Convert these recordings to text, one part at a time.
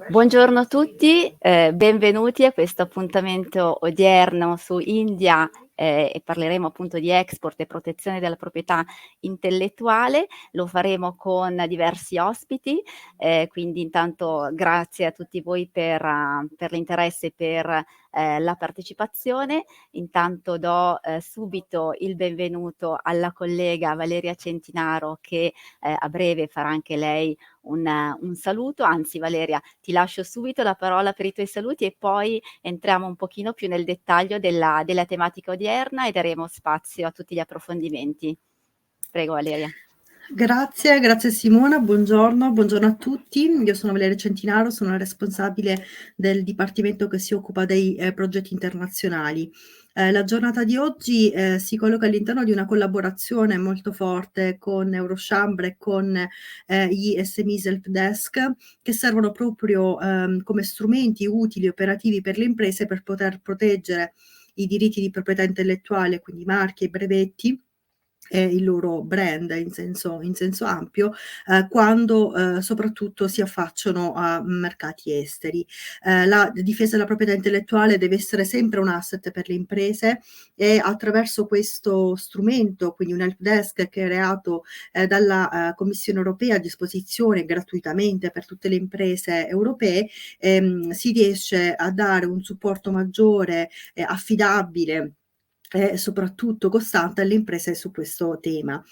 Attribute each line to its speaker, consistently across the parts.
Speaker 1: Buongiorno a tutti, benvenuti a questo appuntamento odierno su India e parleremo appunto di export e protezione della proprietà intellettuale. Lo faremo con diversi ospiti, quindi intanto grazie a tutti voi per l'interesse e per la partecipazione. Intanto do subito il benvenuto alla collega Valeria Centinaro che a breve farà anche lei un saluto, anzi Valeria ti lascio subito la parola per i tuoi saluti e poi entriamo un pochino più nel dettaglio della tematica odierna e daremo spazio a tutti gli approfondimenti. Prego Valeria.
Speaker 2: Grazie Simona, buongiorno a tutti. Io sono Valeria Centinaro, sono la responsabile del dipartimento che si occupa dei progetti internazionali. La giornata di oggi si colloca all'interno di una collaborazione molto forte con Eurochambre e con gli SME Helpdesk, che servono proprio come strumenti utili e operativi per le imprese per poter proteggere i diritti di proprietà intellettuale, quindi marchi e brevetti, il loro brand in senso ampio, quando soprattutto si affacciano a mercati esteri. La difesa della proprietà intellettuale deve essere sempre un asset per le imprese e attraverso questo strumento, quindi un helpdesk creato dalla Commissione europea a disposizione gratuitamente per tutte le imprese europee, si riesce a dare un supporto maggiore, affidabile e soprattutto costante alle imprese su questo tema.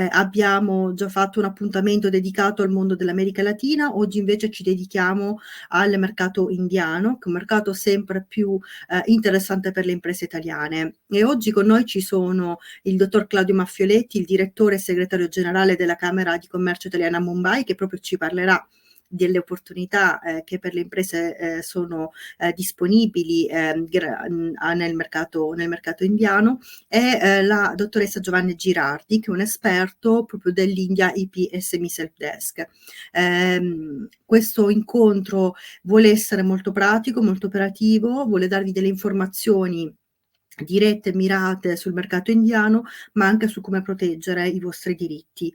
Speaker 2: Abbiamo già fatto un appuntamento dedicato al mondo dell'America Latina, oggi invece ci dedichiamo al mercato indiano, che è un mercato sempre più interessante per le imprese italiane. E oggi con noi ci sono il dottor Claudio Maffioletti, il direttore e segretario generale della Camera di Commercio Italiana a Mumbai, che proprio ci parlerà delle opportunità che per le imprese sono disponibili nel mercato indiano, e la dottoressa Giovanni Girardi, che è un esperto proprio dell'India IP SME Helpdesk. Questo incontro vuole essere molto pratico, molto operativo, vuole darvi delle informazioni dirette e mirate sul mercato indiano, ma anche su come proteggere i vostri diritti.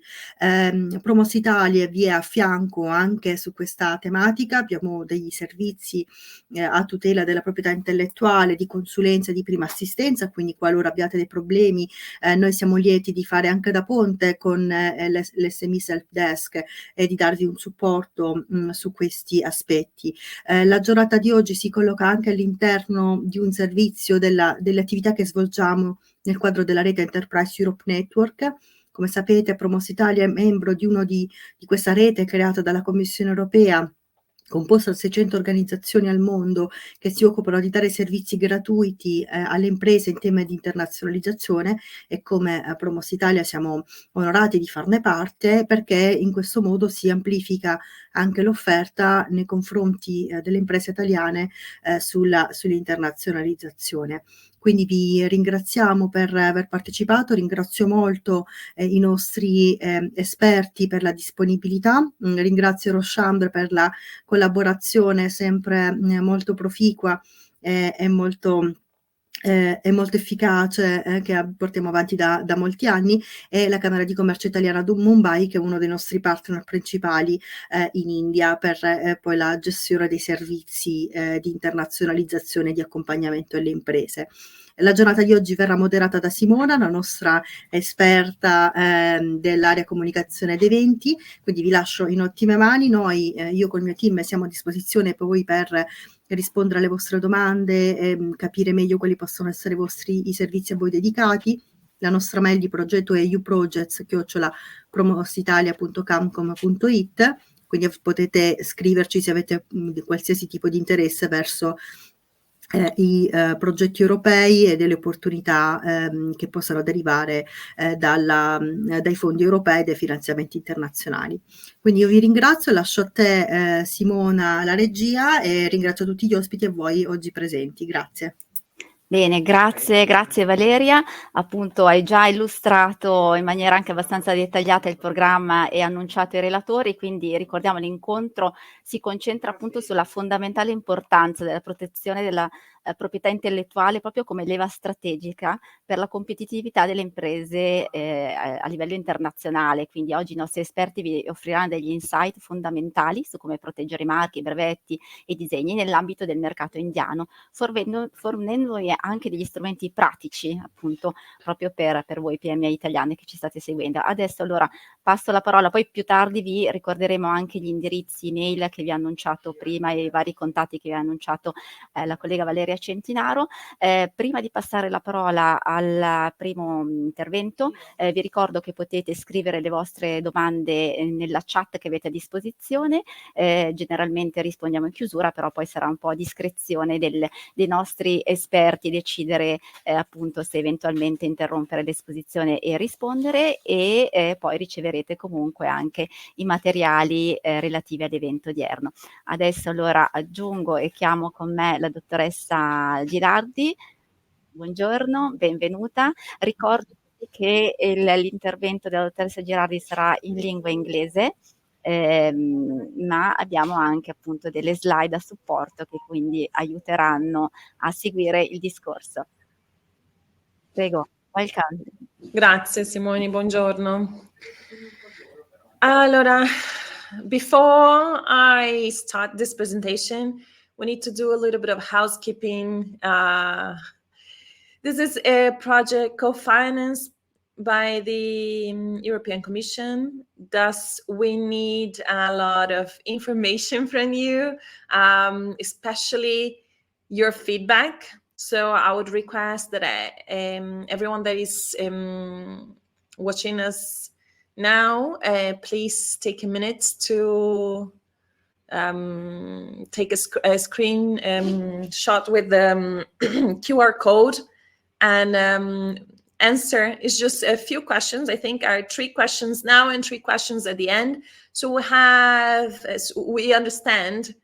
Speaker 2: Promos Italia vi è a fianco anche su questa tematica, abbiamo degli servizi a tutela della proprietà intellettuale, di consulenza e di prima assistenza, quindi qualora abbiate dei problemi noi siamo lieti di fare anche da ponte con l'SME Helpdesk e di darvi un supporto su questi aspetti. La giornata di oggi si colloca anche all'interno di un servizio delle attività che svolgiamo nel quadro della rete Enterprise Europe Network. Come sapete, Promos Italia è membro di questa rete creata dalla Commissione europea, composta da 600 organizzazioni al mondo che si occupano di dare servizi gratuiti alle imprese in tema di internazionalizzazione, e come Promos Italia siamo onorati di farne parte, perché in questo modo si amplifica anche l'offerta nei confronti delle imprese italiane sull'internazionalizzazione. Quindi vi ringraziamo per aver partecipato, ringrazio molto i nostri esperti per la disponibilità, ringrazio Eurochambre per la collaborazione sempre molto proficua e molto efficace che portiamo avanti da molti anni, e la Camera di Commercio Italiana di Mumbai, che è uno dei nostri partner principali in India per poi la gestione dei servizi di internazionalizzazione e di accompagnamento alle imprese. La giornata di oggi verrà moderata da Simona, la nostra esperta dell'area comunicazione ed eventi, quindi vi lascio in ottime mani. Noi, io col mio team, siamo a disposizione poi per rispondere alle vostre domande e capire meglio quali possono essere i servizi a voi dedicati. La nostra mail di progetto è uprojects@promositalia.camcom.it, quindi potete scriverci se avete qualsiasi tipo di interesse verso i progetti europei e delle opportunità che possano derivare dai fondi europei e dai finanziamenti internazionali. Quindi io vi ringrazio, lascio a te Simona la regia, e ringrazio tutti gli ospiti e voi oggi presenti. Grazie.
Speaker 1: Bene, grazie Valeria. Appunto hai già illustrato in maniera anche abbastanza dettagliata il programma e annunciato i relatori, quindi ricordiamo l'incontro si concentra appunto sulla fondamentale importanza della protezione della proprietà intellettuale proprio come leva strategica per la competitività delle imprese a livello internazionale. Quindi oggi i nostri esperti vi offriranno degli insight fondamentali su come proteggere i marchi, i brevetti e i disegni nell'ambito del mercato indiano, fornendovi anche degli strumenti pratici, appunto, proprio per voi PMI italiane che ci state seguendo. Adesso allora passo la parola, poi più tardi vi ricorderemo anche gli indirizzi email che vi ha annunciato prima e i vari contatti che vi ha annunciato la collega Valeria Centinaro. Prima di passare la parola al primo intervento, vi ricordo che potete scrivere le vostre domande nella chat che avete a disposizione, generalmente rispondiamo in chiusura, però poi sarà un po' a discrezione dei nostri esperti decidere appunto se eventualmente interrompere l'esposizione e rispondere, e poi riceverete comunque anche i materiali relativi all'evento odierno. Adesso allora aggiungo e chiamo con me la dottoressa Girardi. Buongiorno, benvenuta. Ricordo che l'intervento della dottoressa Girardi sarà in lingua inglese, ma abbiamo anche appunto delle slide a supporto che quindi aiuteranno a seguire il discorso. Prego, welcome.
Speaker 3: Grazie Simone, buongiorno. Allora, before I start this presentation, we need to do a little bit of housekeeping. This is a project co-financed by the European Commission. Thus, we need a lot of information from you, especially your feedback. So I would request that everyone that is watching us now, please take a minute to take a screen shot with the QR code and answer. It's just a few questions. I think are 3 questions now and 3 questions at the end. So we understand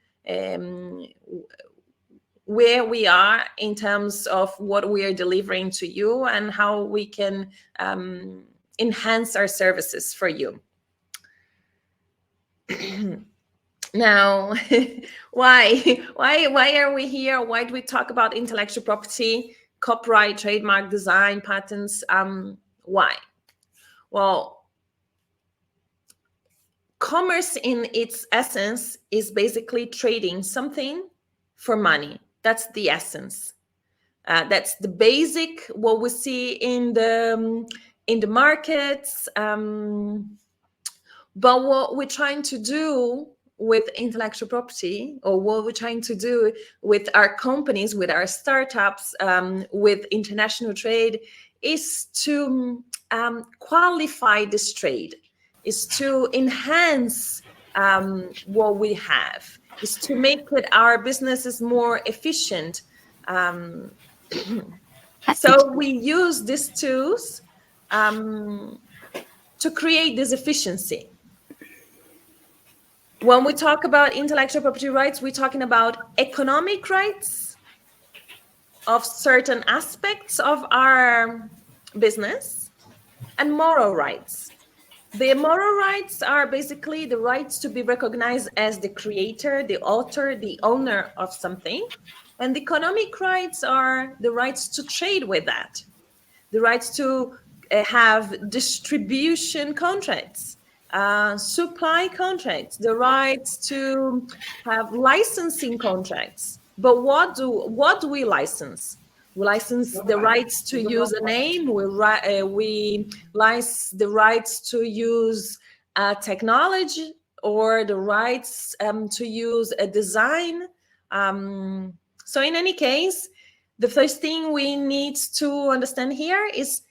Speaker 3: where we are in terms of what we are delivering to you and how we can enhance our services for you. Now, why are we here? Why do we talk about intellectual property, copyright, trademark, design, patents? Why? Well, commerce in its essence is basically trading something for money. That's the essence. That's the basic what we see in the markets. But what we're trying to do with intellectual property, or what we're trying to do with our companies, with our startups, with international trade, is to qualify this trade, is to enhance what we have, is to make our businesses more efficient. So we use these tools to create this efficiency. When we talk about intellectual property rights, we're talking about economic rights of certain aspects of our business and moral rights. The moral rights are basically the rights to be recognized as the creator, the author, the owner of something. And the economic rights are the rights to trade with that, the rights to have distribution contracts, supply contracts, the rights to have licensing contracts. But what do we license? We license the rights to use a name. We license the rights to use technology, or the rights to use a design. So in any case, the first thing we need to understand here is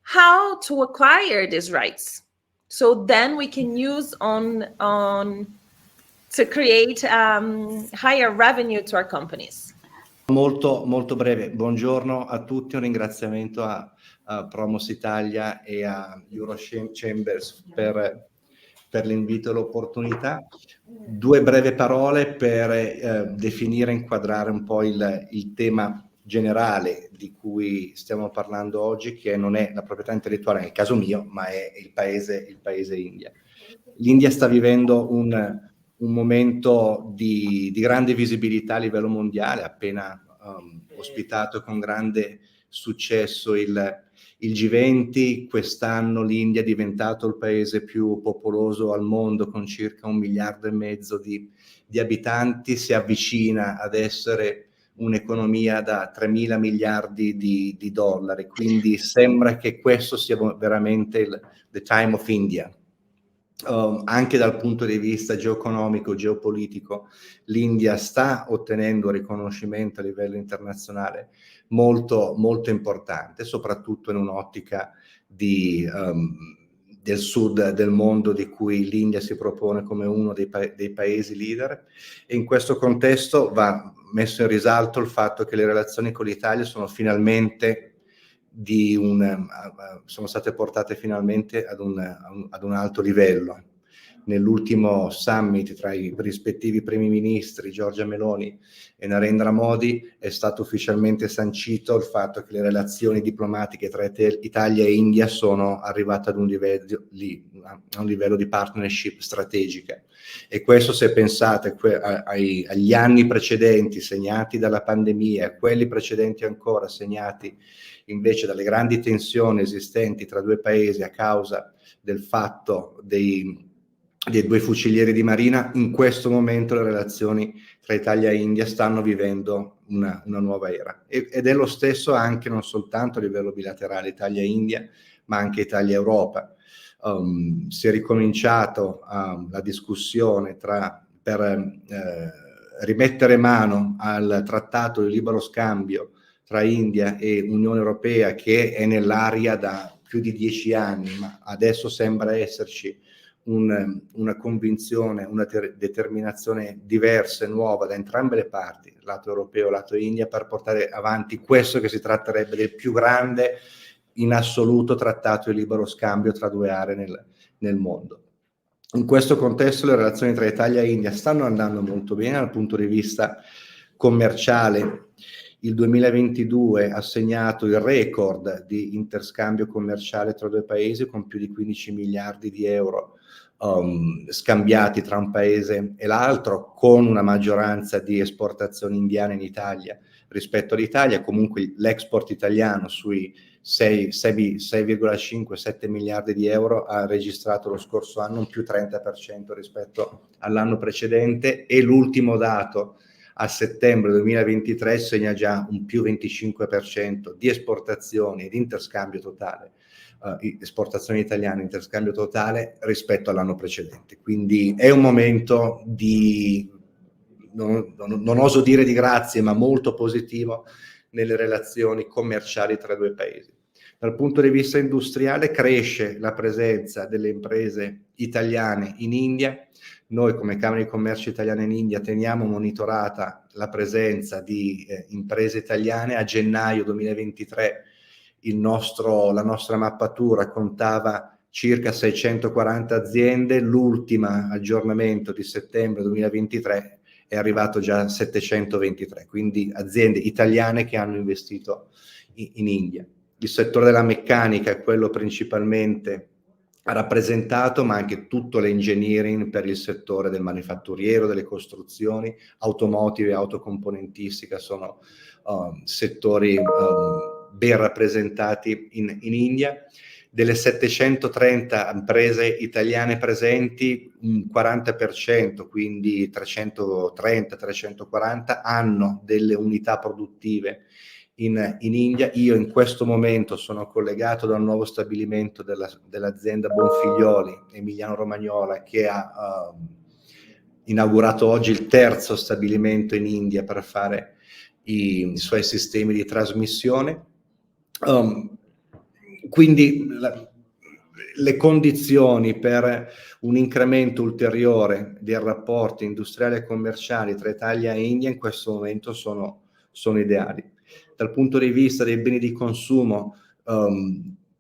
Speaker 3: how to acquire these rights. So then we can use on to create higher revenue to our companies.
Speaker 4: Molto breve. Buongiorno a tutti, un ringraziamento a Promos Italia e a Eurochambers per l'invito e l'opportunità. 2 breve parole per definire e inquadrare un po' il tema generale di cui stiamo parlando oggi, che non è la proprietà intellettuale nel caso mio, ma è il paese India. L'India sta vivendo un momento di grande visibilità a livello mondiale, appena ospitato con grande successo il G20. Quest'anno l'India è diventato il paese più popoloso al mondo, con circa 1,5 miliardi di abitanti, si avvicina ad essere un'economia da 3.000 miliardi di dollari, quindi sembra che questo sia veramente the time of India. Anche dal punto di vista geoeconomico, geopolitico, l'India sta ottenendo riconoscimento a livello internazionale molto, molto importante, soprattutto in un'ottica del sud del mondo, di cui l'India si propone come uno dei paesi leader, e in questo contesto va messo in risalto il fatto che le relazioni con l'Italia sono state portate finalmente ad un alto livello. Nell'ultimo summit tra i rispettivi primi ministri Giorgia Meloni e Narendra Modi è stato ufficialmente sancito il fatto che le relazioni diplomatiche tra Italia e India sono arrivate ad un livello di partnership strategica, e questo, se pensate agli anni precedenti segnati dalla pandemia, a quelli precedenti ancora segnati invece dalle grandi tensioni esistenti tra due paesi a causa del fatto dei 2 fucilieri di marina, in questo momento le relazioni tra Italia e India stanno vivendo una nuova era, ed è lo stesso anche non soltanto a livello bilaterale Italia-India, ma anche Italia-Europa. Si è ricominciato la discussione per rimettere mano al trattato di libero scambio tra India e Unione Europea, che è nell'aria da più di 10 anni, ma adesso sembra esserci una convinzione, una determinazione diversa e nuova da entrambe le parti, lato europeo e lato India, per portare avanti questo che si tratterebbe del più grande in assoluto trattato di libero scambio tra due aree nel mondo. In questo contesto le relazioni tra Italia e India stanno andando molto bene dal punto di vista commerciale. Il 2022 ha segnato il record di interscambio commerciale tra due paesi, con più di 15 miliardi di euro scambiati tra un paese e l'altro, con una maggioranza di esportazioni indiane in Italia rispetto all'Italia. Comunque l'export italiano sui 6,5-7 miliardi di euro ha registrato lo scorso anno un più 30% rispetto all'anno precedente, e l'ultimo dato a settembre 2023 segna già un più 25% di esportazioni e di interscambio totale, esportazioni italiane, interscambio totale rispetto all'anno precedente. Quindi è un momento non oso dire di grazie, ma molto positivo nelle relazioni commerciali tra i due paesi. Dal punto di vista industriale cresce la presenza delle imprese italiane in India. Noi come Camera di Commercio Italiana in India teniamo monitorata la presenza di imprese italiane. A gennaio 2023 la nostra mappatura contava circa 640 aziende, l'ultimo aggiornamento di settembre 2023 è arrivato già a 723, quindi aziende italiane che hanno investito in India. Il settore della meccanica è quello principalmente rappresentato, ma anche tutto l'engineering per il settore del manifatturiero, delle costruzioni, automotive e autocomponentistica sono settori ben rappresentati in India. Delle 730 imprese italiane presenti, un 40%, quindi 330-340, hanno delle unità produttive in India. Io in questo momento sono collegato da un nuovo stabilimento dell'azienda Bonfiglioli Emiliano Romagnola, che ha inaugurato oggi il terzo stabilimento in India per fare i suoi sistemi di trasmissione. Quindi le condizioni per un incremento ulteriore dei rapporti industriali e commerciali tra Italia e India in questo momento sono ideali. Dal punto di vista dei beni di consumo,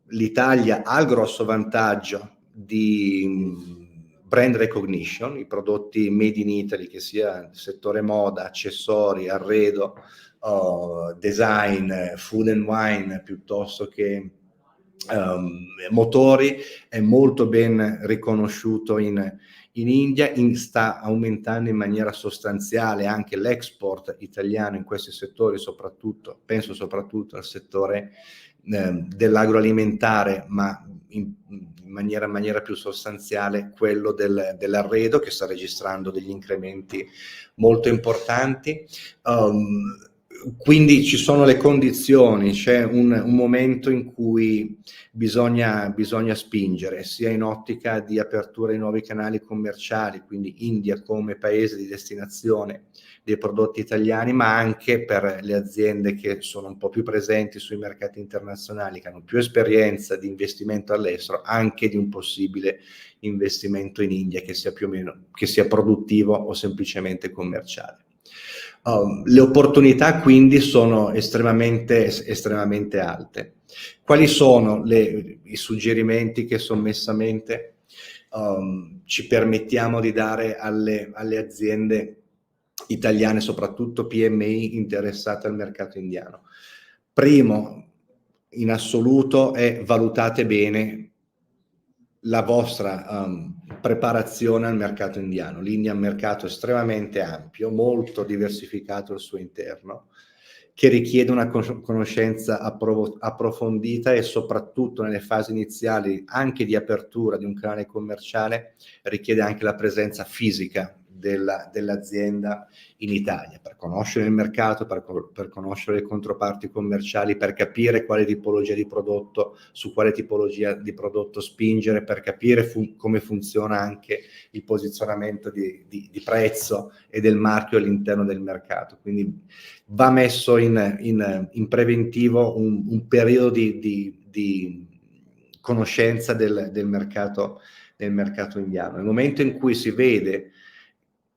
Speaker 4: l'Italia ha il grosso vantaggio di brand recognition, i prodotti made in Italy, che sia nel settore moda, accessori, arredo, design, food and wine, piuttosto che motori, è molto ben riconosciuto in in India, sta aumentando in maniera sostanziale anche l'export italiano in questi settori, soprattutto, penso soprattutto al settore dell'agroalimentare, ma in maniera più sostanziale quello dell'arredo, che sta registrando degli incrementi molto importanti. Quindi ci sono le condizioni, c'è un momento in cui bisogna spingere, sia in ottica di apertura di nuovi canali commerciali, quindi India come paese di destinazione dei prodotti italiani, ma anche per le aziende che sono un po' più presenti sui mercati internazionali, che hanno più esperienza di investimento all'estero, anche di un possibile investimento in India che sia più o meno, che sia produttivo o semplicemente commerciale. Le opportunità quindi sono estremamente alte. Quali sono i suggerimenti che sommessamente ci permettiamo di dare alle aziende italiane, soprattutto PMI interessate al mercato indiano? Primo, in assoluto, è valutate bene la vostra preparazione al mercato indiano. L'India è un mercato estremamente ampio, molto diversificato al suo interno, che richiede una conoscenza approfondita e soprattutto nelle fasi iniziali anche di apertura di un canale commerciale richiede anche la presenza fisica dell'azienda in Italia, per conoscere il mercato, per conoscere le controparti commerciali, per capire quale tipologia di prodotto, su quale tipologia di prodotto spingere, per capire come funziona anche il posizionamento di prezzo e del marchio all'interno del mercato. Quindi va messo in preventivo un periodo di conoscenza del mercato indiano. Nel momento in cui si vede,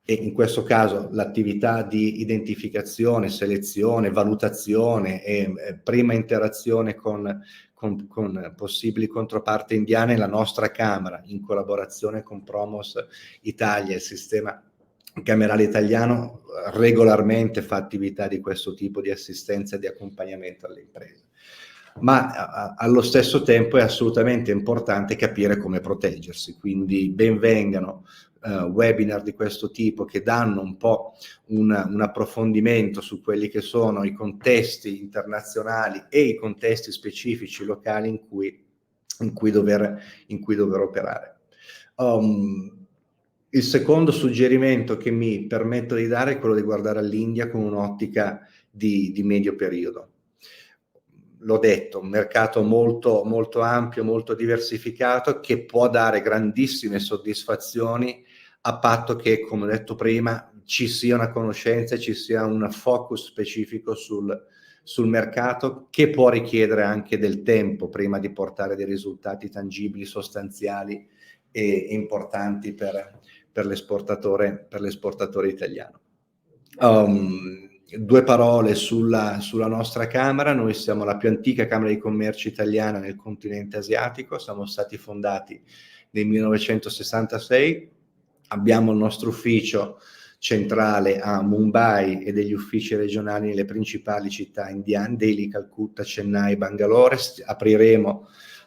Speaker 4: e in questo caso l'attività di identificazione, selezione, valutazione e prima interazione con possibili controparti indiane, la nostra Camera, in collaborazione con Promos Italia, il sistema camerale italiano, regolarmente fa attività di questo tipo di assistenza e di accompagnamento alle imprese. Ma allo stesso tempo è assolutamente importante capire come proteggersi, quindi ben vengano webinar di questo tipo che danno un po' un approfondimento su quelli che sono i contesti internazionali e i contesti specifici locali in cui dover operare. Il secondo suggerimento che mi permetto di dare è quello di guardare all'India con un'ottica di medio periodo. L'ho detto, un mercato molto, molto ampio, molto diversificato, che può dare grandissime soddisfazioni a patto che, come ho detto prima, ci sia una conoscenza, ci sia un focus specifico sul mercato, che può richiedere anche del tempo prima di portare dei risultati tangibili, sostanziali e importanti per l'esportatore italiano. Due parole sulla nostra Camera. Noi siamo la più antica Camera di Commercio italiana nel continente asiatico, siamo stati fondati nel 1966, abbiamo il nostro ufficio centrale a Mumbai e degli uffici regionali nelle principali città indiane, Delhi, Calcutta, Chennai, Bangalore. Apriremo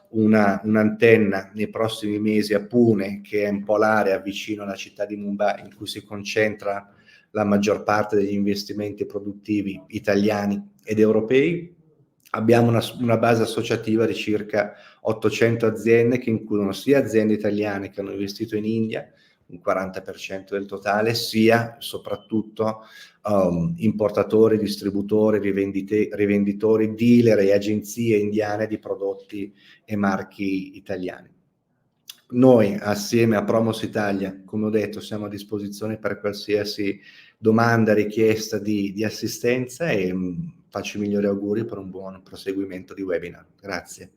Speaker 4: un'antenna nei prossimi mesi a Pune, che è un po' l'area vicino alla città di Mumbai in cui si concentra la maggior parte degli investimenti produttivi italiani ed europei. Abbiamo una base associativa di circa 800 aziende, che includono sia aziende italiane che hanno investito in India, un 40% del totale, sia soprattutto importatori, distributori, rivenditori, dealer e agenzie indiane di prodotti e marchi italiani. Noi, assieme a Promos Italia, come ho detto, siamo a disposizione per qualsiasi domanda, richiesta di assistenza, e faccio i migliori auguri per un buon proseguimento di webinar. Grazie.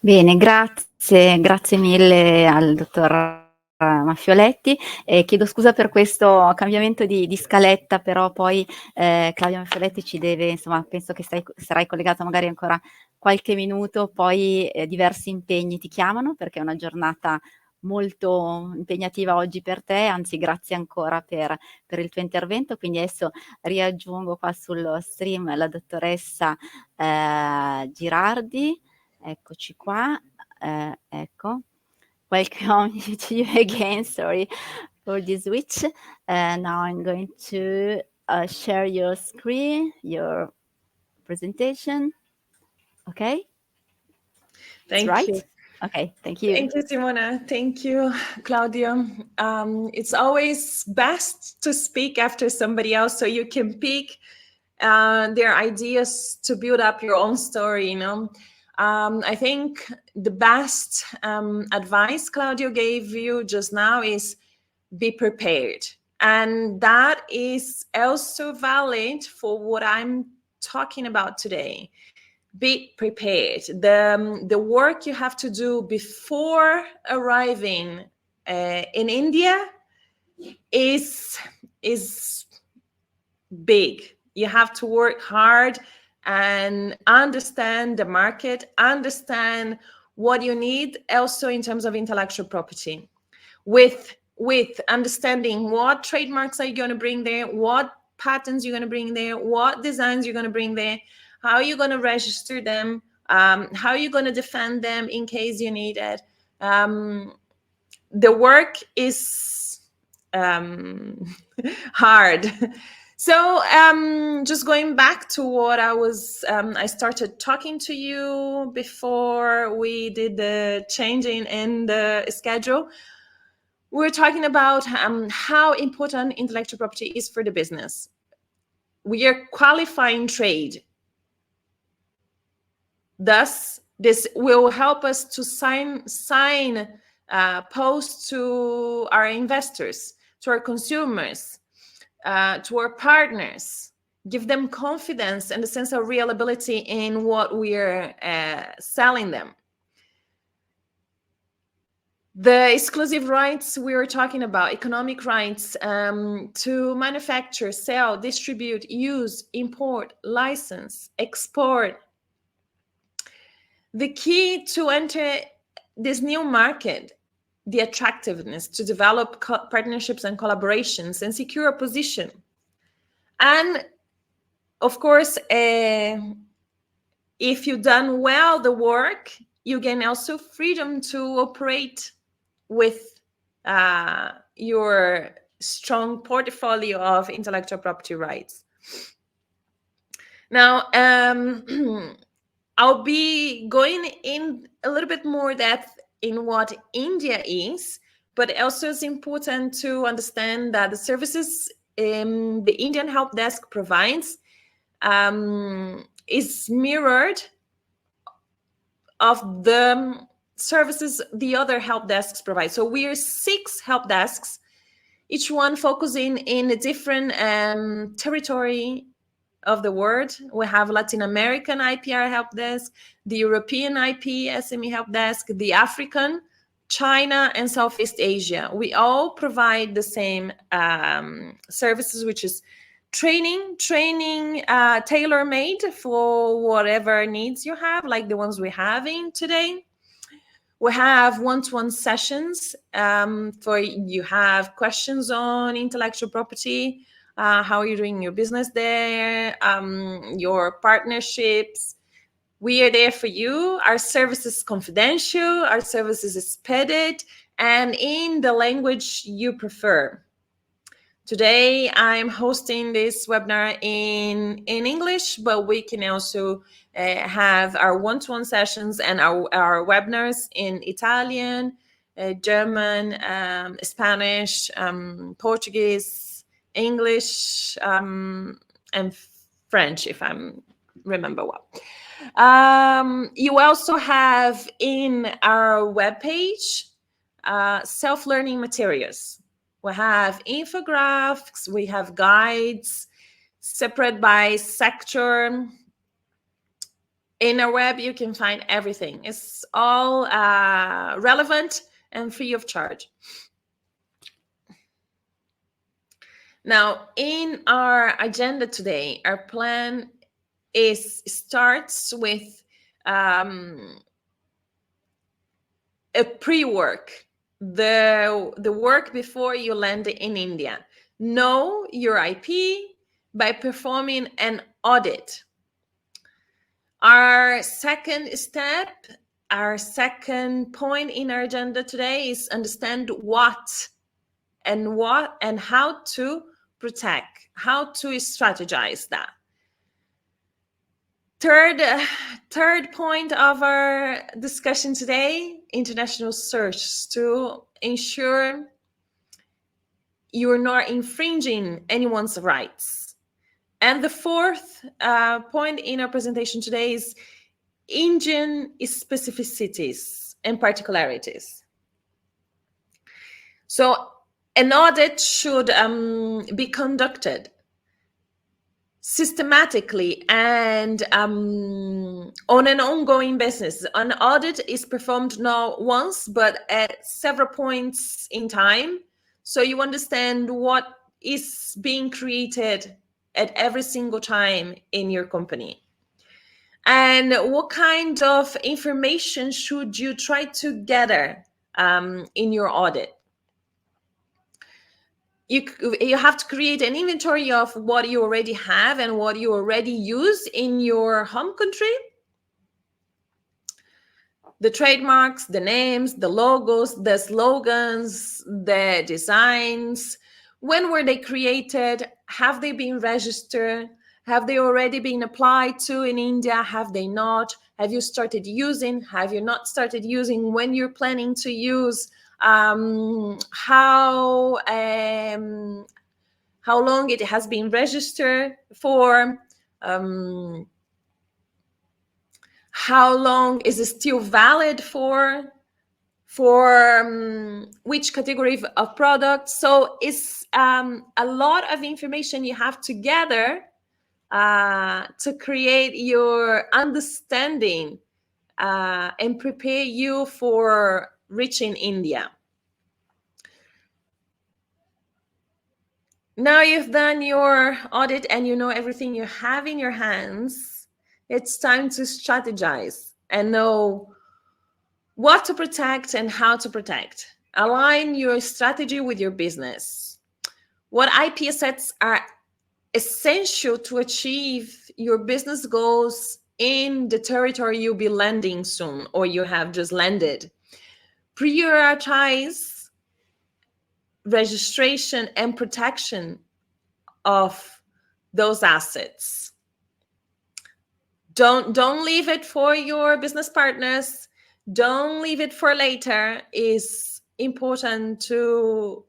Speaker 1: Bene, grazie mille al dottor Maffioletti. Chiedo scusa per questo cambiamento di scaletta, però poi Claudia Maffioletti ci deve, insomma, penso che sarai collegata magari ancora qualche minuto, poi diversi impegni ti chiamano, perché è una giornata molto impegnativa oggi per te, anzi grazie ancora per il tuo intervento. Quindi adesso riaggiungo qua sullo stream la dottoressa Girardi. Eccoci qua, ecco. welcome to you again. Sorry for this switch. Now I'm going to share your screen, your presentation. Okay?
Speaker 3: Thank
Speaker 1: right?
Speaker 3: you.
Speaker 1: Okay, thank you.
Speaker 3: Thank you, Simona. Thank you, Claudio. It's always best to speak after somebody else so you can pick their ideas to build up your own story, you know. I think the best advice Claudio gave you just now is be prepared. And that is also valid for what I'm talking about today. Be prepared. The work you have to do before arriving in India is big. You have to work hard and understand the market, understand what you need also in terms of intellectual property, with understanding what trademarks are you going to bring there, what patents you're going to bring there, what designs you're going to bring there, how you're going to register them, how you're going to defend them in case you need it. The work is hard. So just going back to what I started talking to you before we did the changing in the schedule. We're talking about how important intellectual property is for the business. We are qualifying trade. Thus, this will help us to sign posts to our investors, to our consumers, to our partners, give them confidence and a sense of reliability in what we're selling them. The exclusive rights we were talking about, economic rights to manufacture, sell, distribute, use, import, license, export. The key to enter this new market, the attractiveness to develop partnerships and collaborations and secure a position. And of course, if you've done well the work, you gain also freedom to operate with your strong portfolio of intellectual property rights. Now, I'll be going in a little bit more depth in what India is, but also it's important to understand that the services the Indian help desk provides is mirrored of the services the other help desks provide. So we are 6 help desks, each one focusing in a different territory of the world. We have Latin American IPR help desk, the European IP SME help desk, the African, China, and Southeast Asia. We all provide the same services, which is training tailor-made for whatever needs you have, like the ones we're having today. We have one-to-one sessions for you have questions on intellectual property, how you're doing your business there, your partnerships. We are there for you. Our service is confidential. Our service is expedited and in the language you prefer. Today, I'm hosting this webinar in English, but we can also have our one-to-one sessions and our webinars in Italian, German, Spanish, Portuguese, English, and French, if I remember well. You also have in our webpage self-learning materials. We have infographics, we have guides, separate by sector. In our web, you can find everything. It's all relevant and free of charge. Now, in our agenda today, our plan starts with a pre-work. The work before you land in India. Know your IP by performing an audit. Our second step our second point in our agenda today is understand what and how to protect, how to strategize that. Third point of our discussion today, international search to ensure you're not infringing anyone's rights. And the fourth point in our presentation today is Indian specificities and particularities. So an audit should be conducted systematically and on an ongoing basis. An audit is performed not once, but at several points in time. So you understand what is being created at every single time in your company. And what kind of information should you try to gather in your audit? You have to create an inventory of what you already have and what you already use in your home country. The trademarks, the names, the logos, the slogans, the designs. When were they created? Have they been registered? Have they already been applied to in India? Have they not? Have you started using? Have you not started using? When you're planning to use? How long it has been registered for? How long is it still valid for which category of products? So it's a lot of information you have to gather to create your understanding and prepare you for reaching India. Now you've done your audit and you know everything you have in your hands. It's time to strategize and know what to protect and how to protect. Align your strategy with your business. What IP assets are essential to achieve your business goals in the territory you'll be landing soon or you have just landed. Prioritize registration and protection of those assets. Don't leave it for your business partners. Don't leave it for later. It's important to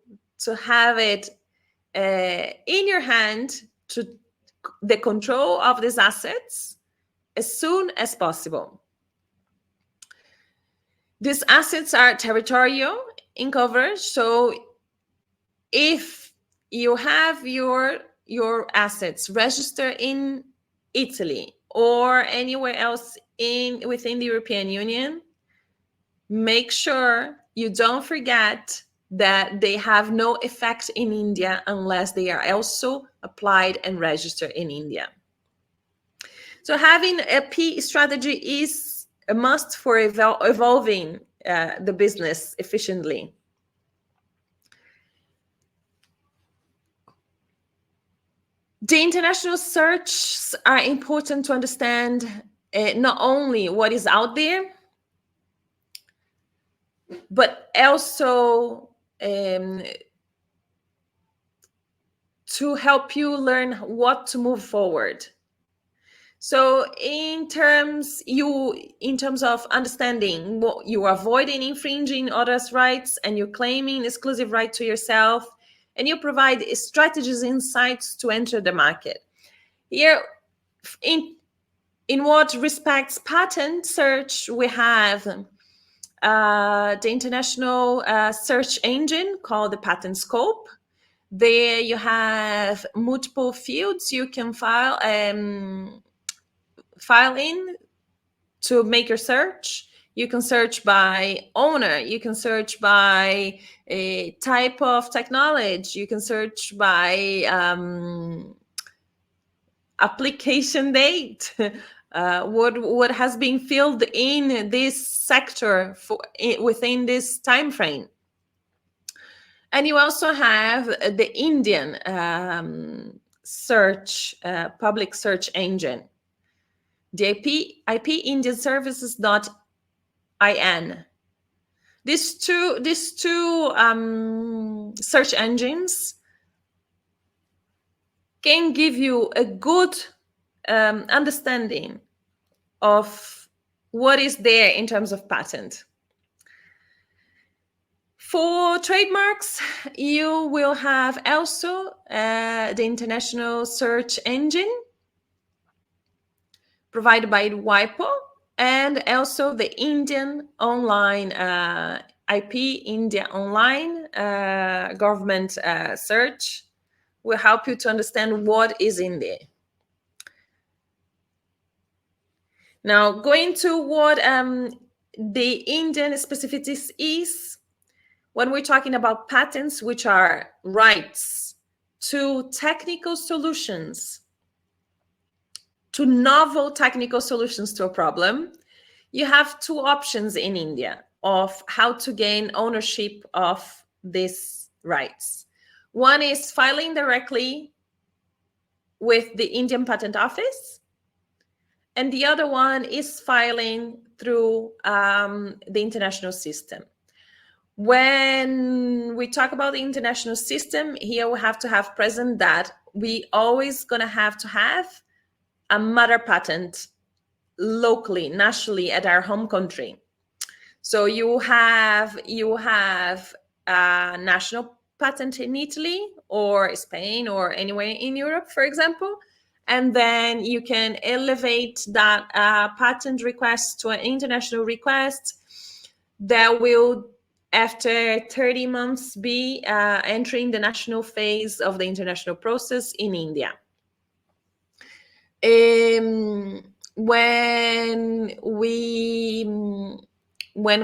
Speaker 3: have it in your hand, to the control of these assets as soon as possible. These assets are territorial in coverage. So if you have your assets registered in Italy or anywhere else within the European Union, make sure you don't forget that they have no effect in India unless they are also applied and registered in India. So having a P strategy is a must for evolving the business efficiently. The international searches are important to understand not only what is out there, but also to help you learn what to move forward. So in terms of understanding what you are avoiding infringing others' rights and you're claiming exclusive right to yourself, and you provide strategies, insights to enter the market. Here, in what respects patent search, we have the international search engine called the Patent Scope. There you have multiple fields you can file in to make your search. You can search by owner. You can search by a type of technology. You can search by application date. What has been filled in this sector within this time frame. And you also have the Indian public search engine. The IP Indian Services IN. These two search engines can give you a good understanding of what is there in terms of patent. For trademarks, you will have also the international search engine provided by WIPO, and also the Indian online IP India online government search will help you to understand what is in there. Now, going to what the Indian specificity is, when we're talking about patents, which are rights to technical solutions, to novel technical solutions to a problem, you have two options in India of how to gain ownership of these rights. One is filing directly with the Indian Patent Office, and the other one is filing through the international system. When we talk about the international system, here we have to have present that we always gonna have to have a mother patent locally, nationally at our home country. So you have a national patent in Italy or Spain or anywhere in Europe, for example, and then you can elevate that patent request to an international request that will, after 30 months, be entering the national phase of the international process in India. When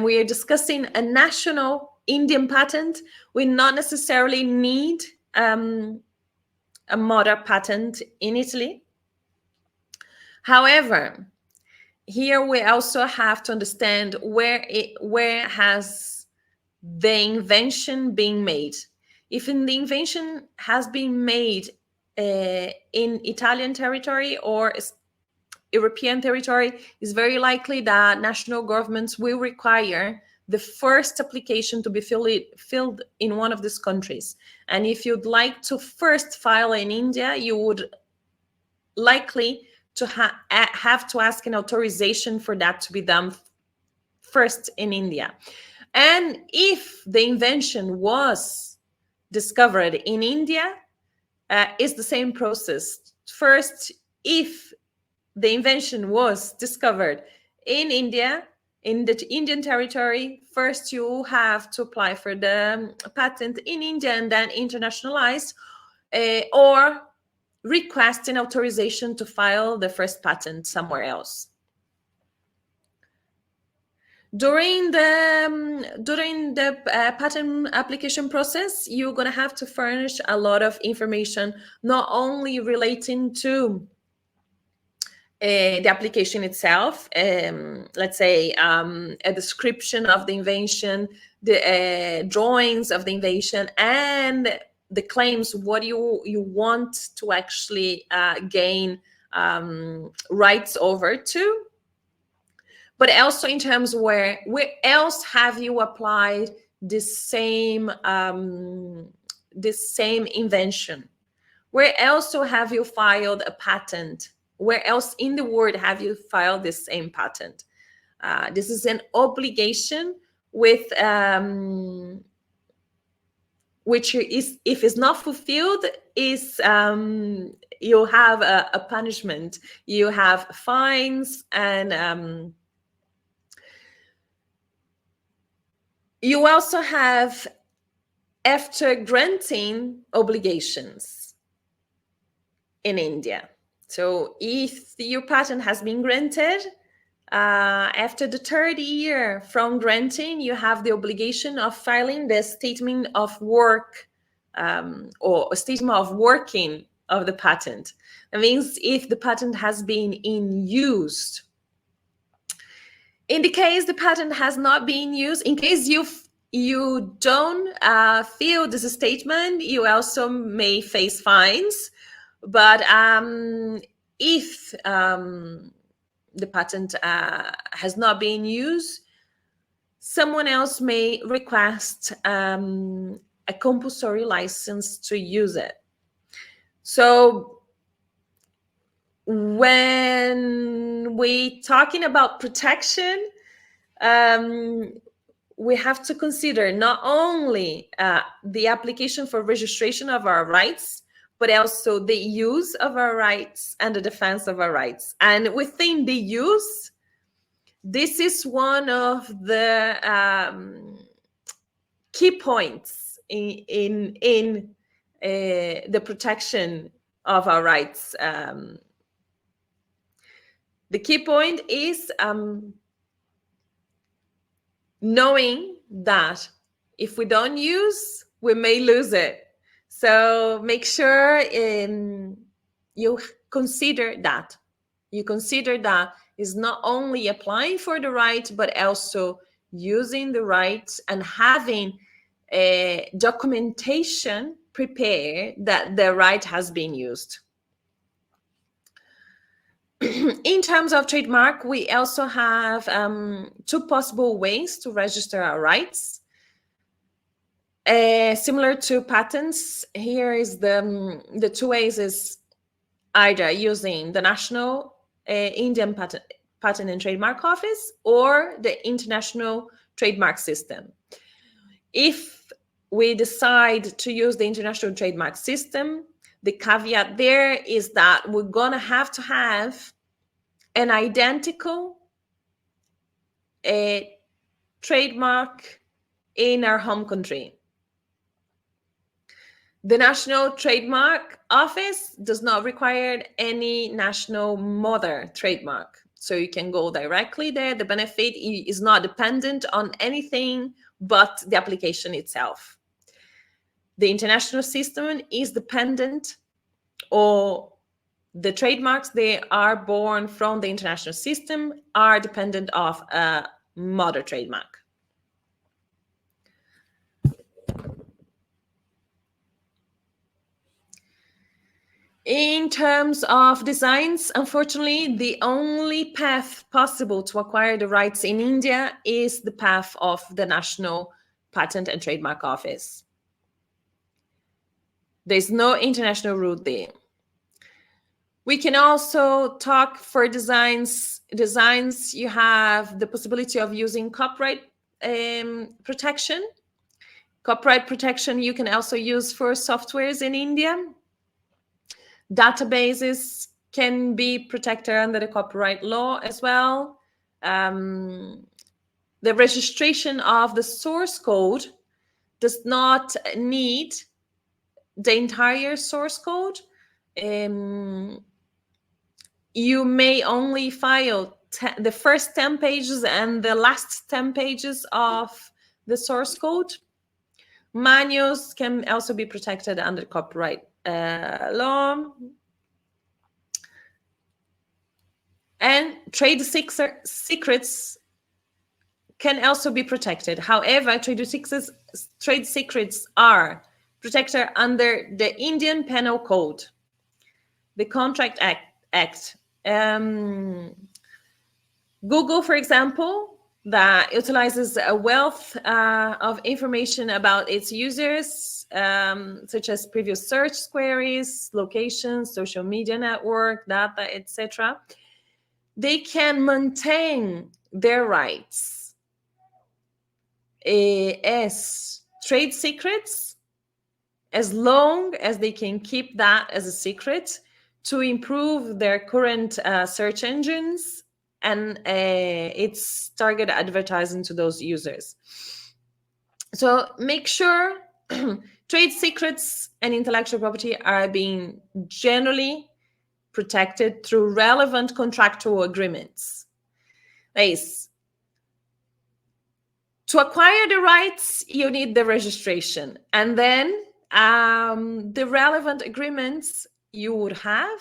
Speaker 3: we are discussing a national Indian patent, we not necessarily need a mother patent in Italy. However, here we also have to understand where has the invention been made. If the invention has been made in Italian territory or European territory, it's very likely that national governments will require the first application to be filled in one of these countries. And if you'd like to first file in India, you would likely to have to ask an authorization for that to be done first in India. And if the invention was discovered in India, it's the same process. First, if the invention was discovered in India, in the Indian territory, first you have to apply for the patent in India and then internationalize, or request an authorization to file the first patent somewhere else. During the patent application process, you're going to have to furnish a lot of information, not only relating to the application itself, let's say a description of the invention, the drawings of the invention, and the claims, what you want to actually gain rights over to, but also in terms where else have you applied this same invention? Where else have you filed a patent? Where else in the world have you filed this same patent? This is an obligation with which is, if it's not fulfilled, is you have a punishment. You have fines, and you also have after granting obligations in India. So if your patent has been granted, after the third year from granting, you have the obligation of filing the statement of work or a statement of working of the patent. That means if the patent has been in use. In the case the patent has not been used, in case you don't fill this statement, you also may face fines. But if the patent has not been used, someone else may request a compulsory license to use it. So when we talking about protection, we have to consider not only the application for registration of our rights, but also the use of our rights and the defense of our rights. And within the use, this is one of the key points in the protection of our rights. The key point is knowing that if we don't use, we may lose it. So make sure you consider that. You consider that is not only applying for the right, but also using the right and having a documentation prepared that the right has been used. In terms of trademark, we also have two possible ways to register our rights. Similar to patents, here is the two ways is either using the National Indian Patent and Trademark Office or the International Trademark System. If we decide to use the International Trademark System, the caveat there is that we're going to have an identical trademark in our home country. The National Trademark Office does not require any national mother trademark. So you can go directly there. The benefit is not dependent on anything but the application itself. The international system is dependent, or the trademarks, they are born from the international system, are dependent of a mother trademark. In terms of designs, unfortunately, the only path possible to acquire the rights in India is the path of the National Patent and Trademark Office. There's no international route there. We can also talk for designs. You have the possibility of using copyright protection. Copyright protection you can also use for softwares in India. Databases can be protected under the copyright law as well. The registration of the source code does not need the entire source code. You may only file the first 10 pages and the last 10 pages of the source code. Manuals can also be protected under copyright law. And trade secrets can also be protected. However, trade secrets are protected under the Indian Penal Code, the Contract Act. Google, for example, that utilizes a wealth of information about its users, such as previous search queries, locations, social media network, data, etc. They can maintain their rights as trade secrets as long as they can keep that as a secret to improve their current search engines and its target advertising to those users. So make sure trade secrets and intellectual property are being generally protected through relevant contractual agreements. Nice. To acquire the rights, you need the registration. And then the relevant agreements you would have,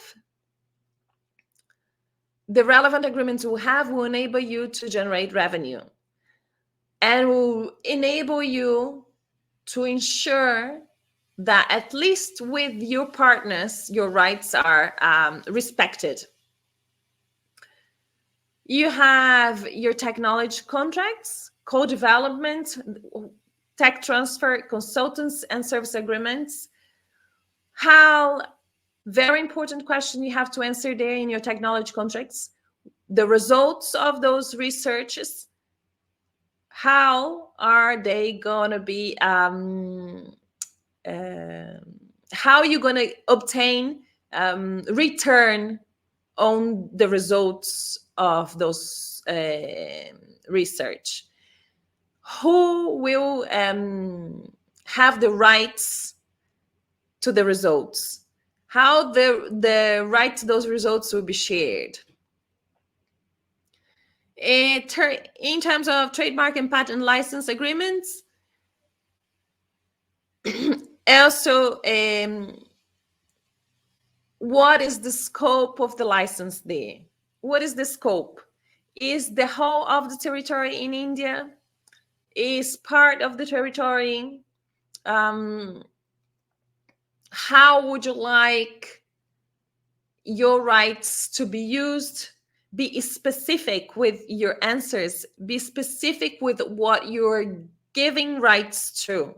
Speaker 3: will enable you to generate revenue and will enable you to ensure that at least with your partners, your rights are respected. You have your technology contracts co-development, tech transfer, consultants and service agreements. How, very important question you have to answer there in your technology contracts. The results of those researches, how are they going to be, how are you going to obtain return on the results of those research? Who will have the rights to the results? How the right to those results will be shared? In terms of trademark and patent license agreements, also, what is the scope of the license there? What is the scope? Is the whole of the territory in India? Is part of the territory? How would you like your rights to be used? Be specific with your answers. Be specific with what you're giving rights to.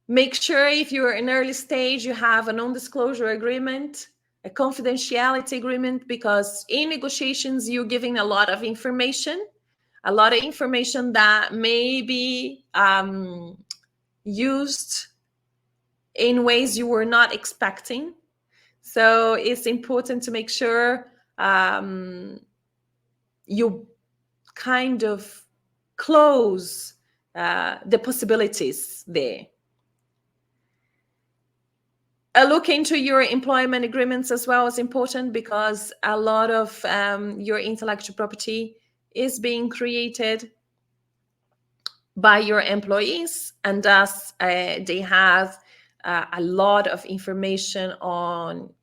Speaker 3: Make sure if you're in early stage, you have a non-disclosure agreement, a confidentiality agreement, because in negotiations, you're giving a lot of information that may be used in ways you were not expecting. So it's important to make sure you kind of close the possibilities there. A look into your employment agreements as well is important, because a lot of your intellectual property is being created by your employees, and thus they have a lot of information on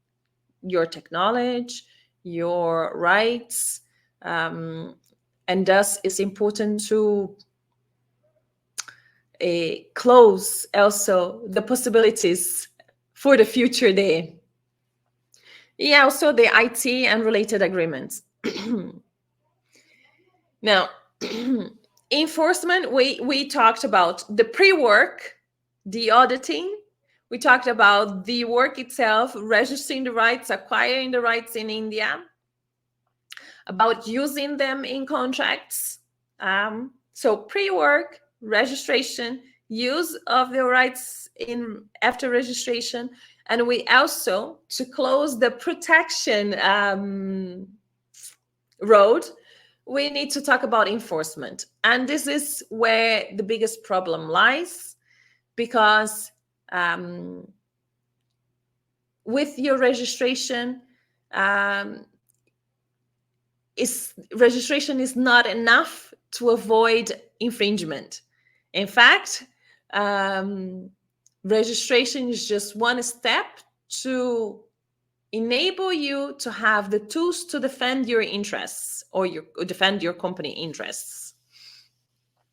Speaker 3: your technology, your rights, and thus it's important to close also the possibilities for the future there. Yeah, also the IT and related agreements. Now, enforcement, we talked about the pre-work, the auditing. We talked about the work itself, registering the rights, acquiring the rights in India, about using them in contracts. So pre-work, registration, use of the rights in after registration, and we also, to close the protection road, we need to talk about enforcement. And this is where the biggest problem lies, because with your registration, registration is not enough to avoid infringement. In fact, registration is just one step to enable you to have the tools to defend your interests, or defend your company interests.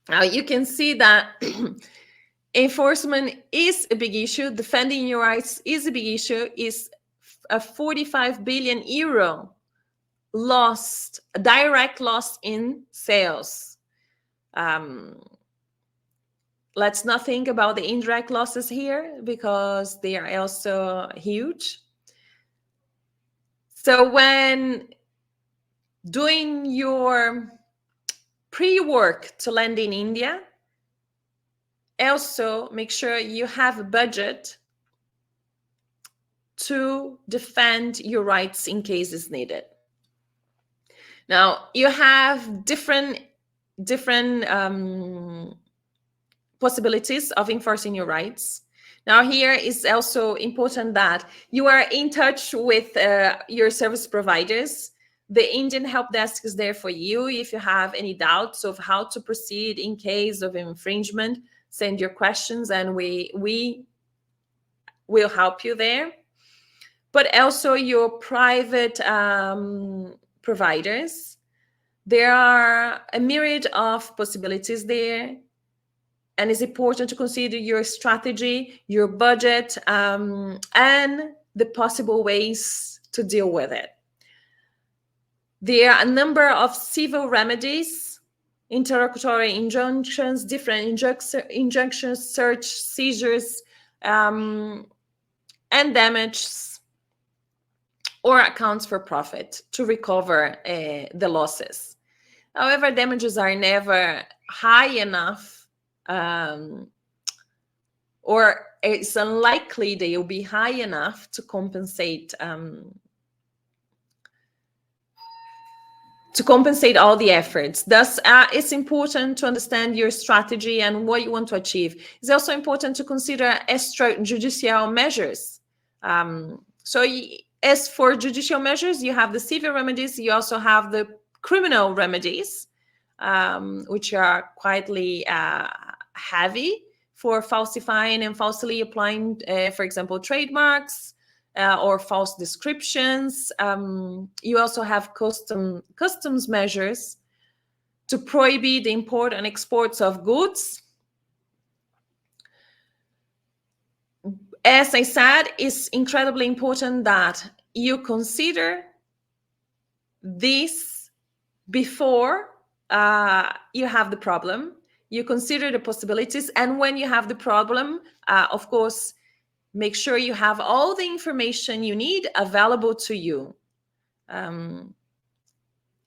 Speaker 3: Now you can see that enforcement is a big issue. Defending your rights is a big issue. Is a 45 billion euro lost, direct loss in sales. Let's not think about the indirect losses here, because they are also huge. So when doing your pre-work to land in India, also make sure you have a budget to defend your rights in cases needed. Now, you have different possibilities of enforcing your rights. Now, here is also important that you are in touch with your service providers. The Indian help desk is there for you. If you have any doubts of how to proceed in case of infringement, send your questions and we will help you there. But also your private providers. There are a myriad of possibilities there. And it's important to consider your strategy, your budget, and the possible ways to deal with it. There are a number of civil remedies, interlocutory injunctions, different injunctions, search, seizures, and damages or accounts for profit to recover the losses. However, damages are never high enough, or it's unlikely they will be high enough to compensate all the efforts. Thus, it's important to understand your strategy and what you want to achieve. It's also important to consider extrajudicial measures. As for judicial measures, you have the civil remedies, you also have the criminal remedies, which are quietly heavy for falsifying and falsely applying, for example, trademarks or false descriptions. You also have customs measures to prohibit the import and exports of goods. As I said, it's incredibly important that you consider this before you have the problem. You consider the possibilities, and when you have the problem, of course, make sure you have all the information you need available to you.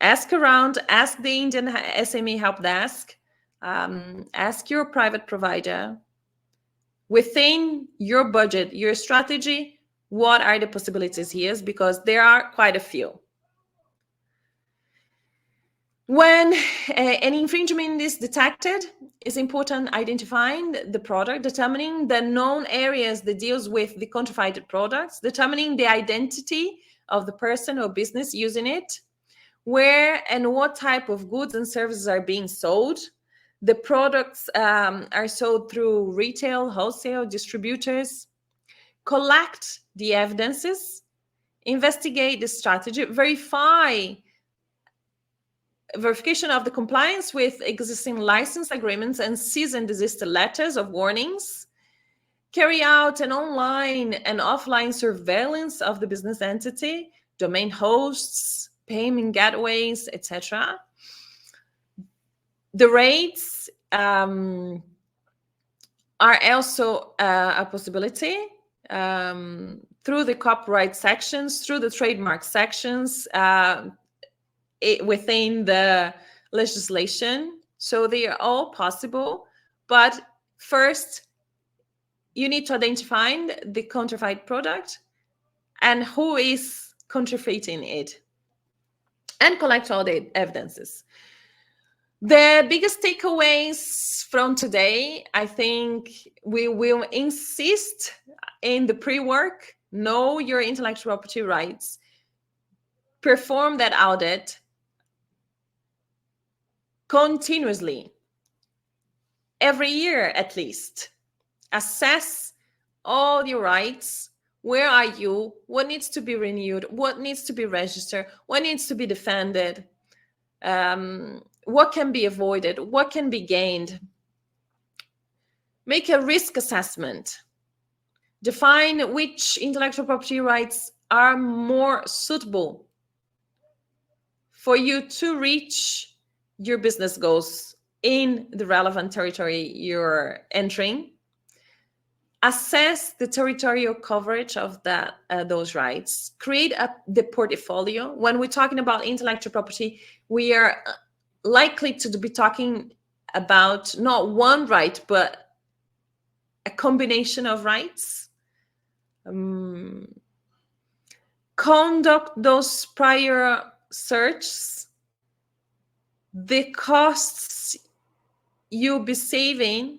Speaker 3: Ask around, ask the Indian SME Helpdesk, ask your private provider. Within your budget, your strategy, what are the possibilities here? Because there are quite a few. When an infringement is detected, it's important identifying the product, determining the known areas that deals with the counterfeited products, determining the identity of the person or business using it, where and what type of goods and services are being sold. The products are sold through retail, wholesale, distributors. Collect the evidences, investigate the strategy, verification of the compliance with existing license agreements and cease and desist letters of warnings. Carry out an online and offline surveillance of the business entity, domain hosts, payment gateways, etc. The rates are also a possibility through the copyright sections, through the trademark sections, within the legislation. So they are all possible. But first, you need to identify the counterfeit product and who is counterfeiting it, and collect all the evidences. The biggest takeaways from today, I think we will insist in the pre-work, know your intellectual property rights, perform that audit continuously, every year at least. Assess all your rights. Where are you? What needs to be renewed? What needs to be registered? What needs to be defended? What can be avoided? What can be gained? Make a risk assessment. Define which intellectual property rights are more suitable for you to reach your business goals in the relevant territory you're entering. Assess the territorial coverage of those rights. Create the portfolio. When we're talking about intellectual property, we are likely to be talking about not one right, but a combination of rights. Conduct those prior searches. The costs you'll be saving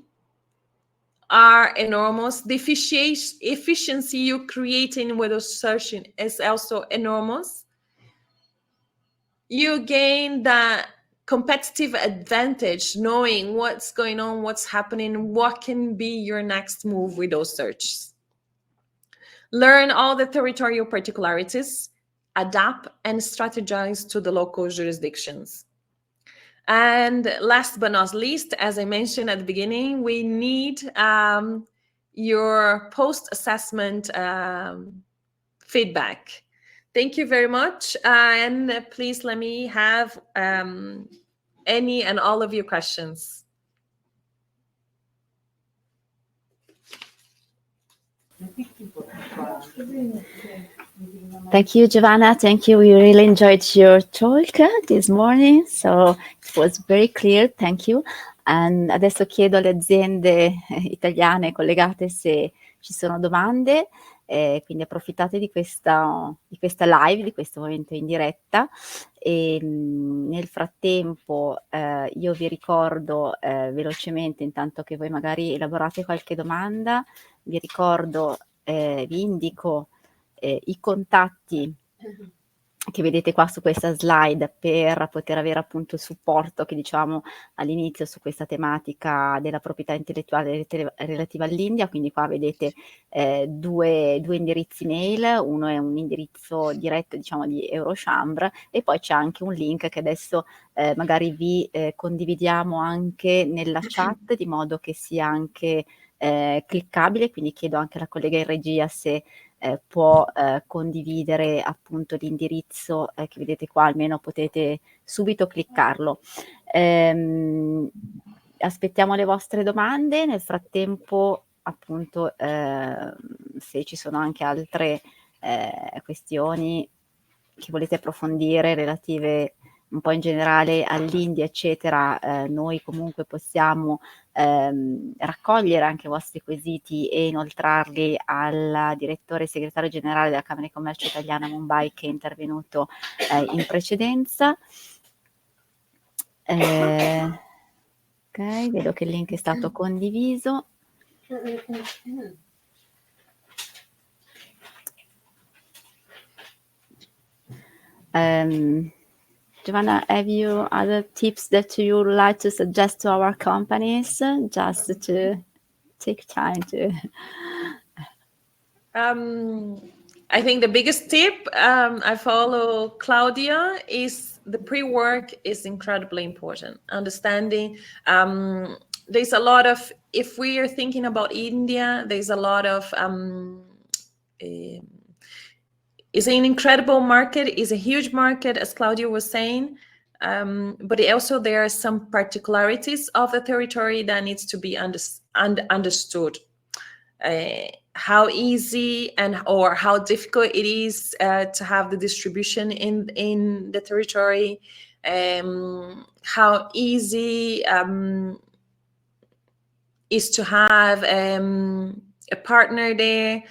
Speaker 3: are enormous. The efficiency you're creating with those searching is also enormous. You gain that competitive advantage, knowing what's going on, what's happening, what can be your next move with those searches. Learn all the territorial particularities, adapt and strategize to the local jurisdictions. And last but not least, as I mentioned at the beginning, we need your post-assessment feedback. Thank you very much. And please let me have any and all of your questions.
Speaker 1: Thank you, Giovanna. Thank you. We really enjoyed your talk this morning. So it was very clear. Thank you. And adesso chiedo alle aziende italiane collegate se ci sono domande. Quindi approfittate di questa live, di questo momento in diretta. E nel frattempo io vi ricordo velocemente, intanto che voi magari elaborate qualche domanda, vi ricordo, vi indico i contatti che vedete qua su questa slide per poter avere appunto il supporto che dicevamo all'inizio su questa tematica della proprietà intellettuale relativa all'India. Quindi qua vedete due indirizzi mail, uno è un indirizzo diretto diciamo di Eurochambre e poi c'è anche un link che adesso magari vi condividiamo anche nella chat di modo che sia anche cliccabile, quindi chiedo anche alla collega in regia se può condividere appunto l'indirizzo che vedete qua, almeno potete subito cliccarlo. Aspettiamo le vostre domande, nel frattempo appunto se ci sono anche altre questioni che volete approfondire relative un po' in generale all'India eccetera, noi comunque possiamo raccogliere anche i vostri quesiti e inoltrarli al direttore segretario generale della Camera di Commercio Italiana Mumbai che è intervenuto in precedenza. Ok, vedo che il link è stato condiviso. Giovanna, have you other tips that you would like to suggest to our companies just to take time to?
Speaker 3: I think the biggest tip I follow Claudia is the pre-work is incredibly important. Understanding there's a lot of, if we are thinking about India, there's a lot of it's an incredible market, it's a huge market, as Claudia was saying, but also there are some particularities of the territory that needs to be understood. How easy or how difficult it is to have the distribution in the territory, how easy is to have a partner there.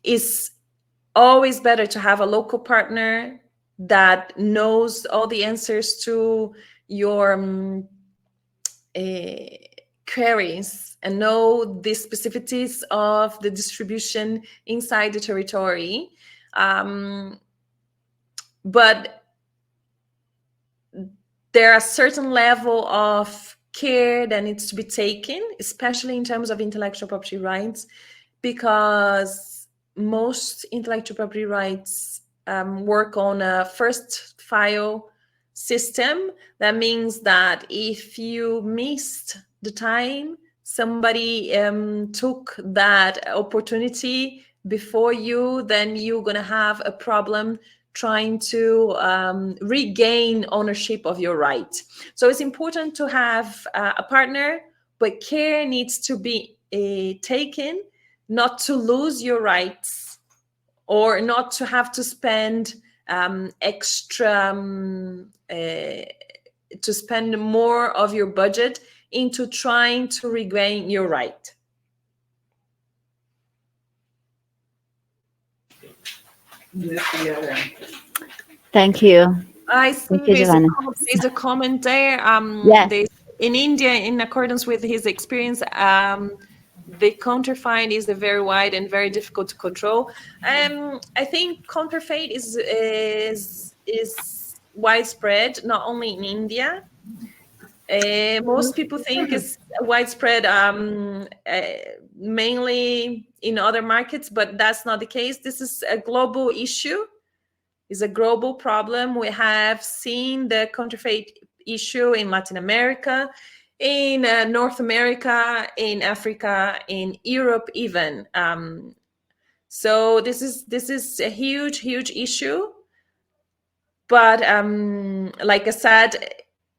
Speaker 3: Is always better to have a local partner that knows all the answers to your queries and know the specificities of the distribution inside the territory. But there are a certain level of care that needs to be taken, especially in terms of intellectual property rights, because most intellectual property rights work on a first file system. That means that if you missed the time, somebody took that opportunity before you, then you're going to have a problem trying to regain ownership of your right. So it's important to have a partner, but care needs to be taken not to lose your rights or not to have to spend extra, to spend more of your budget into trying to regain your right.
Speaker 1: Thank you.
Speaker 3: I see there's a comment there.
Speaker 1: Yes.
Speaker 3: In India, in accordance with his experience, the counterfeit is very wide and very difficult to control. I think counterfeit is widespread, not only in India. Most people think it's widespread mainly in other markets, but that's not the case. This is a global issue. It's a global problem. We have seen the counterfeit issue in Latin America, in North America, in Africa, in Europe even. So this is a huge issue. But like I said,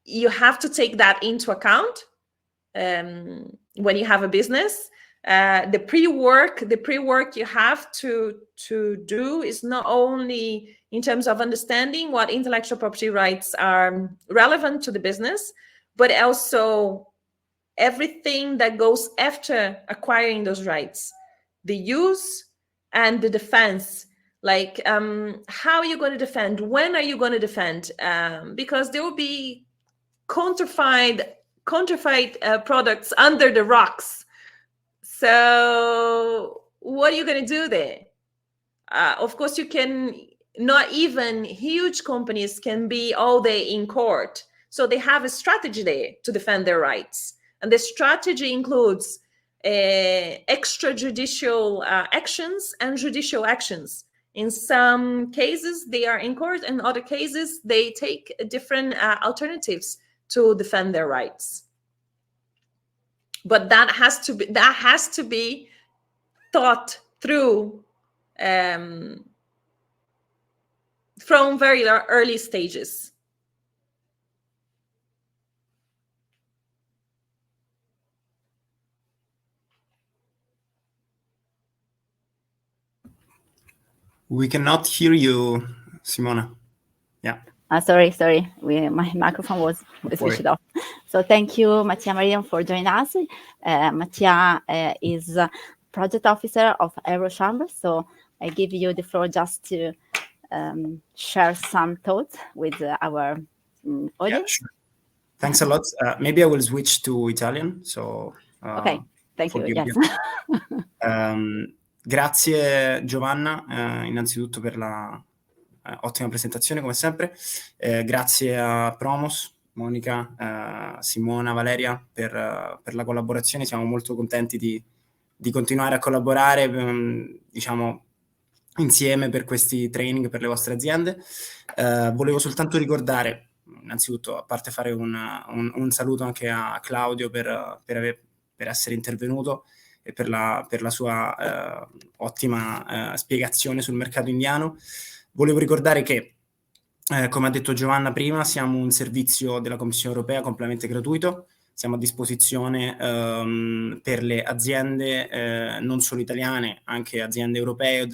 Speaker 3: you have to take that into account when you have a business. The pre-work you have to do is not only in terms of understanding what intellectual property rights are relevant to the business, but also everything that goes after acquiring those rights, the use and the defense. Like, how are you going to defend? When are you going to defend? Because there will be counterfeit products under the rocks. So what are you going to do there? Of course, you can, not even huge companies can be all day in court. So they have a strategy there to defend their rights. And the strategy includes extrajudicial actions and judicial actions. In some cases, they are in court. In other cases, they take different alternatives to defend their rights. But that has to be thought through from very early stages.
Speaker 5: We cannot hear you, Simona. Yeah.
Speaker 1: Sorry. My microphone was switched off. So thank you, Mattia Mariam, for joining us. Mattia is project officer of Eurochamber. So I give you the floor just to share some thoughts with our audience.
Speaker 5: Yeah, sure. Thanks a lot. Maybe I will switch to Italian. So,
Speaker 1: okay, thank you. Yes.
Speaker 5: Grazie Giovanna, innanzitutto per la ottima presentazione come sempre. Grazie a Promos, Monica, Simona, Valeria per la collaborazione. Siamo molto contenti di continuare a collaborare, diciamo, insieme per questi training per le vostre aziende. Volevo soltanto ricordare, innanzitutto, a parte fare un saluto anche a Claudio per essere intervenuto e per la sua ottima spiegazione sul mercato indiano. Volevo ricordare che, come ha detto Giovanna prima, siamo un servizio della Commissione europea completamente gratuito. Siamo a disposizione per le aziende non solo italiane, anche aziende europee o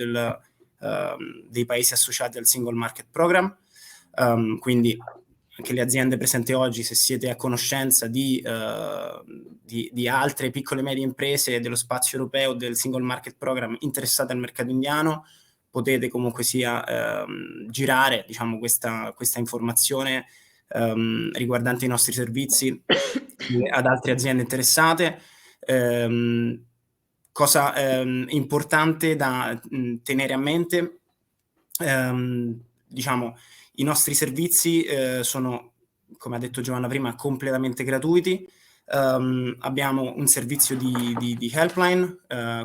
Speaker 5: dei paesi associati al Single Market Program. Quindi anche le aziende presenti oggi, se siete a conoscenza di altre piccole e medie imprese dello spazio europeo del Single Market Program interessate al mercato indiano, potete comunque sia girare, diciamo, questa informazione riguardante i nostri servizi ad altre aziende interessate. Cosa importante da tenere a mente, diciamo, i nostri servizi sono, come ha detto Giovanna prima, completamente gratuiti. Abbiamo un servizio di helpline,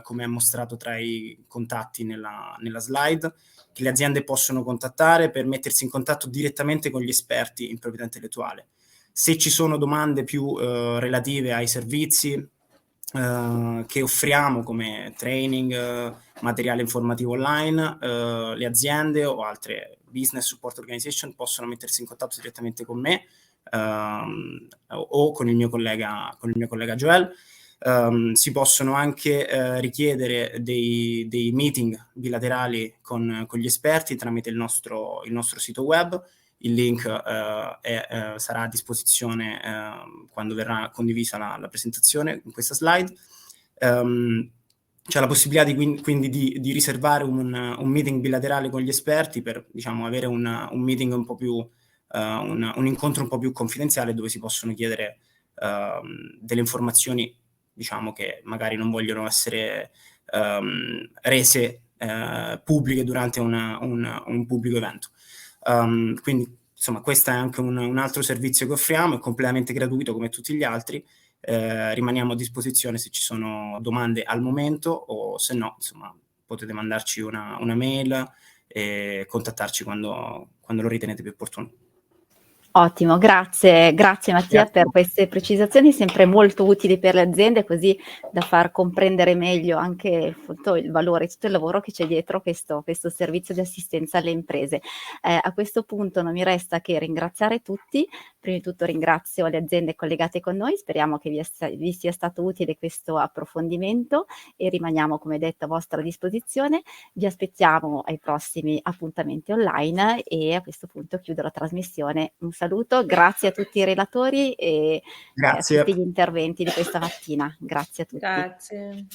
Speaker 5: come è mostrato tra i contatti nella slide, che le aziende possono contattare per mettersi in contatto direttamente con gli esperti in proprietà intellettuale. Se ci sono domande più relative ai servizi che offriamo come training, materiale informativo online, le aziende o altre business support organization possono mettersi in contatto direttamente con me o con il mio collega Joel. Si possono anche richiedere dei meeting bilaterali con gli esperti tramite il nostro sito web. Il link sarà a disposizione quando verrà condivisa la presentazione in questa slide. C'è la possibilità quindi di riservare un meeting bilaterale con gli esperti per, diciamo, avere un meeting un po' più un incontro un po' più confidenziale, dove si possono chiedere delle informazioni, diciamo, che magari non vogliono essere rese pubbliche durante un pubblico evento. Quindi, insomma, questo è anche un altro servizio che offriamo, è completamente gratuito come tutti gli altri. Rimaniamo a disposizione se ci sono domande al momento, o se no, insomma, potete mandarci una mail e contattarci quando lo ritenete più opportuno.
Speaker 1: Ottimo, grazie Mattia per queste precisazioni, sempre molto utili per le aziende, così da far comprendere meglio anche appunto il valore, tutto il lavoro che c'è dietro questo servizio di assistenza alle imprese. A questo punto non mi resta che ringraziare tutti. Prima di tutto ringrazio le aziende collegate con noi, speriamo che vi sia stato utile questo approfondimento e rimaniamo, come detto, a vostra disposizione. Vi aspettiamo ai prossimi appuntamenti online e a questo punto chiudo la trasmissione. Un saluto, grazie a tutti i relatori e a tutti gli interventi di questa mattina. Grazie a tutti.
Speaker 3: Grazie.